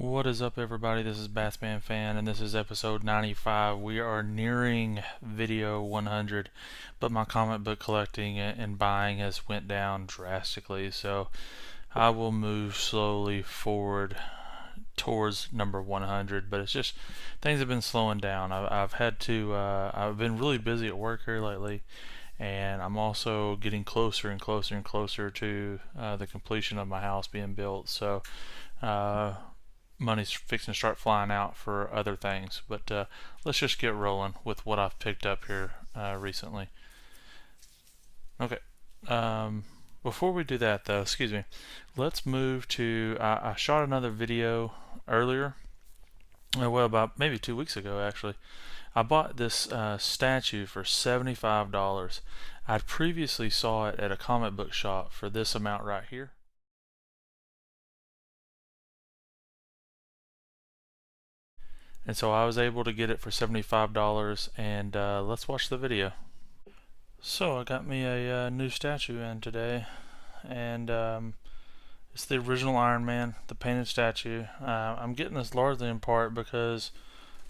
What is up, everybody? This is Batsman Fan, and this is episode 95. We are nearing video 100, but my comic book collecting and buying has went down drastically, so I will move slowly forward towards number 100. But it's just things have been slowing down. I've had to. I've been really busy at work here lately, and I'm also getting closer and closer and closer to the completion of my house being built. So. Money's fixing to start flying out for other things. But let's just get rolling with what I've picked up here recently. Okay. Before we do that, though, excuse me, let's move to. I shot another video earlier. Well, about maybe 2 weeks ago, actually. I bought this statue for $75. I'd previously saw it at a comic book shop for this amount right here. And so I was able to get it for $75, and let's watch the video. So I got me a new statue in today, and it's the original Iron Man, the painted statue. I'm getting this largely in part because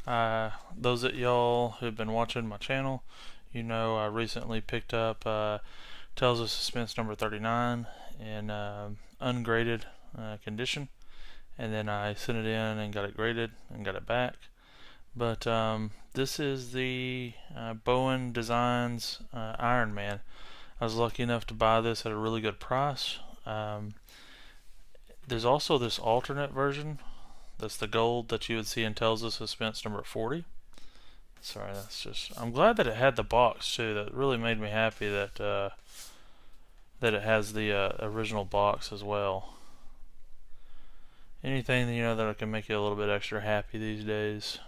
those of y'all who've been watching my channel, you know I recently picked up Tales of Suspense number 39 in ungraded condition. And then I sent it in and got it graded and got it back. But this is the Bowen Designs Iron Man. I was lucky enough to buy this at a really good price. There's also this alternate version. That's the gold that you would see in Tales of Suspense number 40. Sorry, that's just. I'm glad that it had the box too. That really made me happy that that it has the original box as well. Anything that can make you a little bit extra happy these days.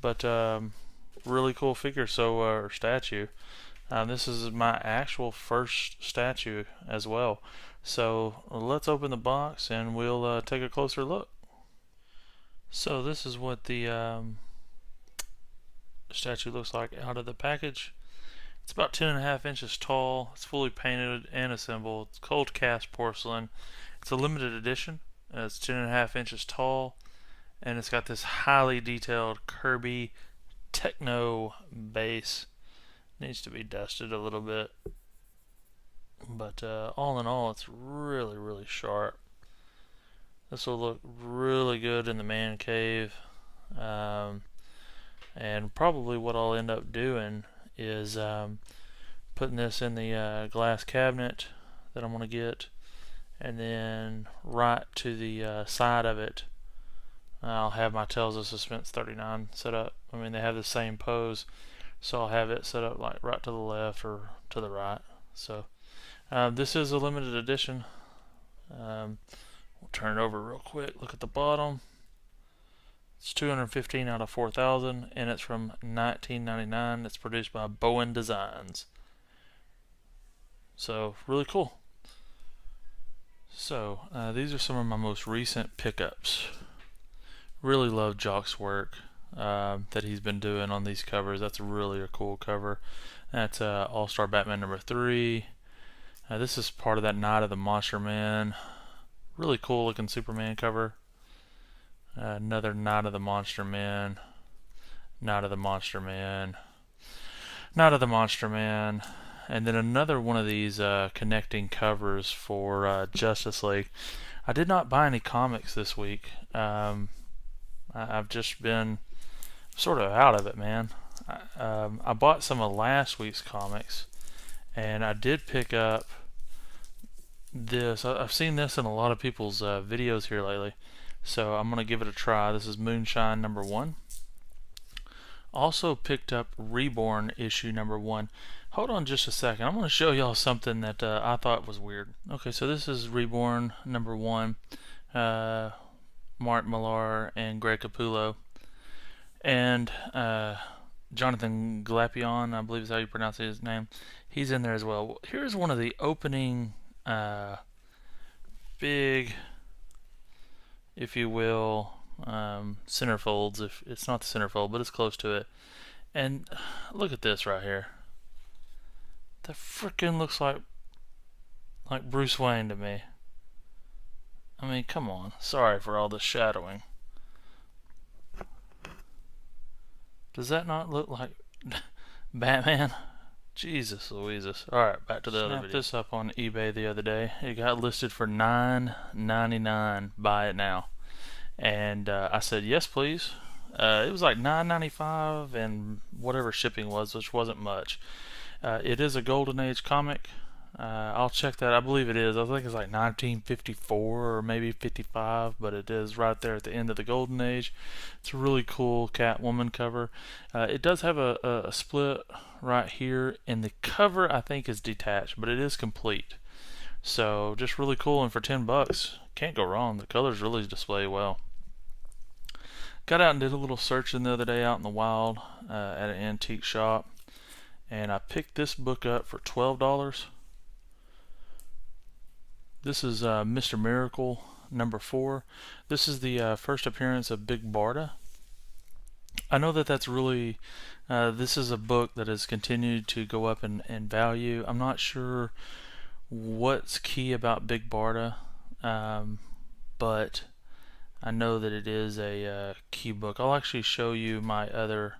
But really cool figure, or statue. This is my actual first statue as well. So let's open the box and we'll take a closer look. So this is what the statue looks like out of the package. It's about 10.5 inches tall. It's fully painted and assembled. It's cold cast porcelain. It's a limited edition. It's 10.5 inches tall, and it's got this highly detailed Kirby Techno base. Needs to be dusted a little bit, but all in all, it's really, really sharp. This will look really good in the man cave, and probably what I'll end up doing is putting this in the glass cabinet that I'm going to get. And then right to the side of it, I'll have my Tales of Suspense 39 set up. I mean, they have the same pose, so I'll have it set up like right to the left or to the right. So this is a limited edition. We'll turn it over real quick. Look at the bottom. It's 215 out of 4,000, and it's from 1999. It's produced by Bowen Designs. So really cool. So these are some of my most recent pickups. Really love Jock's work that he's been doing on these covers. That's really a cool cover. That's All-Star Batman number 3. This is part of that Night of the Monster Man. Really cool looking Superman cover. Another Night of the Monster Man. Night of the Monster Man. Night of the Monster Man. And then another one of these connecting covers for Justice League. I did not buy any comics this week. I've just been sort of out of it, man. I bought some of last week's comics, and I did pick up this. I've seen this in a lot of people's videos here lately, so I'm going to give it a try. This is Moonshine number 1. Also picked up Reborn issue number 1. Hold on just a second. I'm going to show y'all something that I thought was weird. Okay, so this is Reborn number 1. Mark Millar and Greg Capullo. And Jonathan Glapion, I believe is how you pronounce his name. He's in there as well. Here's one of the opening big, if you will, centerfolds. If it's not the centerfold, but it's close to it. And look at this right here. That freaking looks like Bruce Wayne to me. I mean, come on. Sorry for all the shadowing. Does that not look like Batman? Jesus Louises. Alright, back to the other video. Snapped this up on eBay the other day. It got listed for $9.99. Buy it now. And I said, yes, please. It was like $9.95 and whatever shipping was, which wasn't much. It is a Golden Age comic. I'll check that. I believe it is. I think it's like 1954 or maybe 55, but it is right there at the end of the Golden Age. It's a really cool Catwoman cover. It does have a split right here, and the cover I think is detached, but it is complete. So just really cool, and for $10, can't go wrong. The colors really display well. Got out and did a little searching the other day out in the wild at an antique shop, and I picked this book up for $12. This is Mr. Miracle number 4. This is the first appearance of Big Barda. I know that that's really, this is a book that has continued to go up in value. I'm not sure what's key about Big Barda, but I know that it is a key book. I'll actually show you my other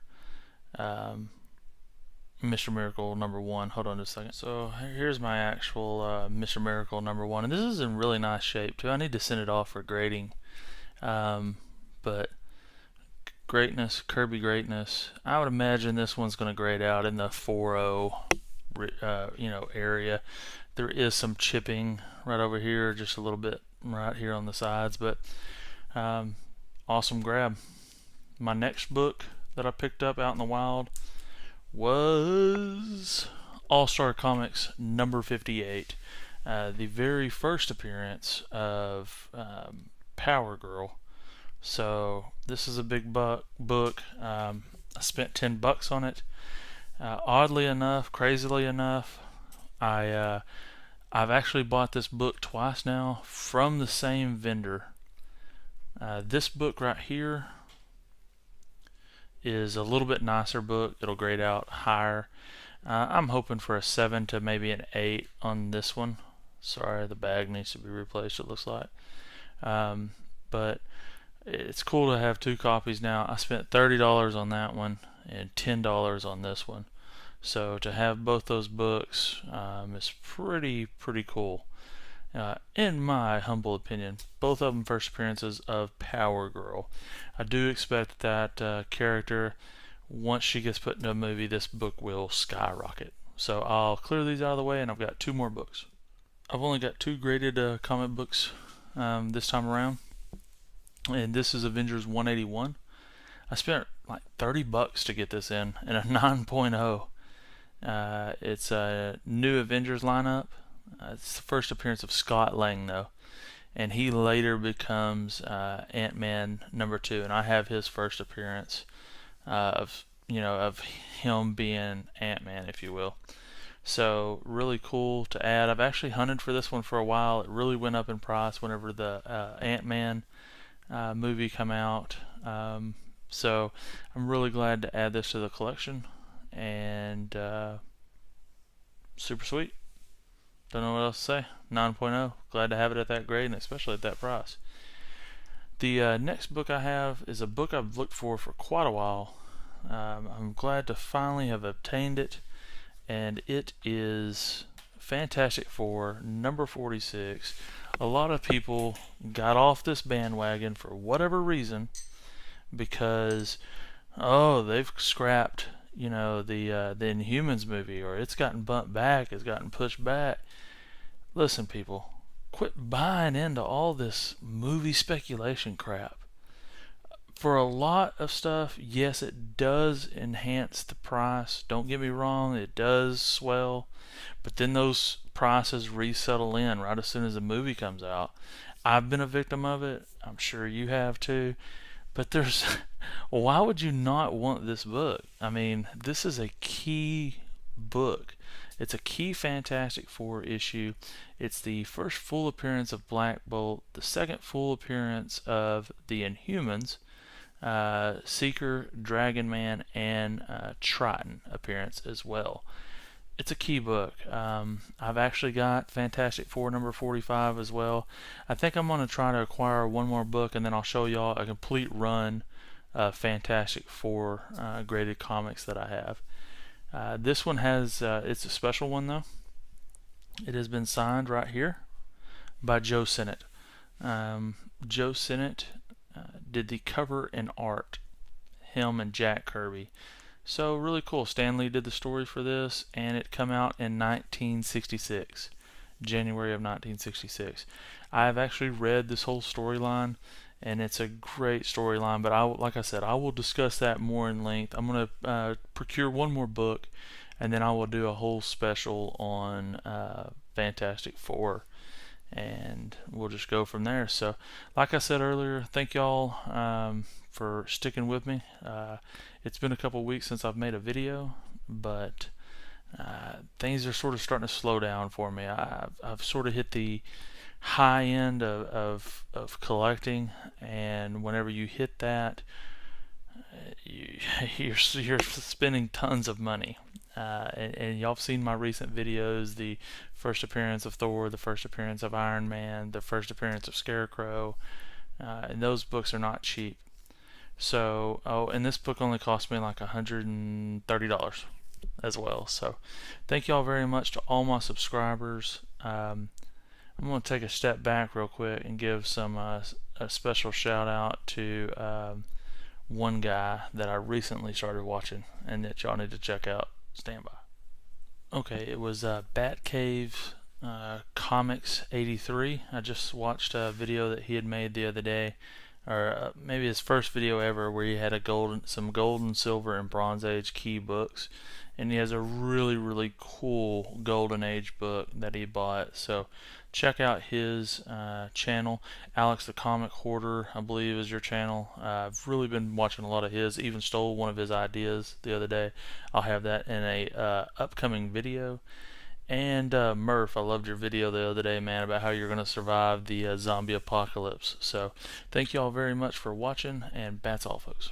Mr. Miracle number 1. Hold on just a second. So here's my actual Mr. Miracle number 1, and this is in really nice shape too. I need to send it off for grading, but greatness, Kirby greatness. I would imagine this one's going to grade out in the 4.0, area. There is some chipping right over here, just a little bit right here on the sides, but awesome grab. My next book that I picked up out in the wild was All-Star Comics number 58, the very first appearance of Power Girl. So this is a big book. I spent $10 on it. Oddly enough, crazily enough, I've actually bought this book twice now from the same vendor. This book right here is a little bit nicer book. It'll grade out higher. I'm hoping for a 7 to maybe an 8 on this one. Sorry, the bag needs to be replaced, it looks like. But it's cool to have 2 copies now. I spent $30 on that one and $10 on this one. So to have both those books is pretty cool. In my humble opinion, both of them first appearances of Power Girl. I do expect that character, once she gets put into a movie, this book will skyrocket. So I'll clear these out of the way, and I've got 2 more books. I've only got 2 graded comic books this time around, and this is Avengers 181. I spent like $30 to get this in a 9.0. It's a new Avengers lineup. It's the first appearance of Scott Lang, though, and he later becomes Ant-Man number 2, and I have his first appearance of him being Ant-Man, if you will. So really cool to add. I've actually hunted for this one for a while. It really went up in price whenever the Ant-Man movie come out. So I'm really glad to add this to the collection, and super sweet. Don't know what else to say. 9.0. Glad to have it at that grade, and especially at that price. The next book I have is a book I've looked for quite a while. I'm glad to finally have obtained it, and it is Fantastic Four number 46. A lot of people got off this bandwagon for whatever reason because they've scrapped the Inhumans movie, or it's gotten bumped back, it's gotten pushed back. Listen, people, quit buying into all this movie speculation crap. For a lot of stuff, yes, it does enhance the price. Don't get me wrong, it does swell, but then those prices resettle in right as soon as the movie comes out. I've been a victim of it. I'm sure you have too. But there's, why would you not want this book? I mean, this is a key book. It's a key Fantastic Four issue. It's the first full appearance of Black Bolt, the second full appearance of the Inhumans, Seeker, Dragon Man, and Triton appearance as well. It's a key book. I've actually got Fantastic Four number 45 as well. I think I'm going to try to acquire one more book, and then I'll show y'all a complete run of Fantastic Four graded comics that I have. This one has, it's a special one though. It has been signed right here by Joe Sennett. Joe Sennett did the cover and art, him and Jack Kirby. So really cool. Stan Lee did the story for this, and it come out in 1966, January of 1966. I have actually read this whole storyline, and it's a great storyline. But like I said, I will discuss that more in length. I'm gonna procure one more book, and then I will do a whole special on Fantastic Four, and we'll just go from there. So, like I said earlier, thank y'all for sticking with me. It's been a couple weeks since I've made a video, but things are sort of starting to slow down for me. I've sort of hit the high end of collecting, and whenever you hit that, you're spending tons of money. And y'all have seen my recent videos, the first appearance of Thor, the first appearance of Iron Man, the first appearance of Scarecrow, and those books are not cheap. So, oh, and this book only cost me like $130 as well. So, thank y'all very much to all my subscribers. I'm going to take a step back real quick and give a special shout out to one guy that I recently started watching and that y'all need to check out. Stand by. Okay, it was Batcave Comics 83. I just watched a video that he had made the other day, or maybe his first video ever, where he had some gold and silver and bronze age key books, and he has a really cool golden age book that he bought. So check out his channel. Alex the Comic Hoarder, I believe, is your channel. I've really been watching a lot of his. Even stole one of his ideas the other day. I'll have that in a upcoming video. And Murph, I loved your video the other day, man, about how you're going to survive the zombie apocalypse. So thank you all very much for watching, and that's all, folks.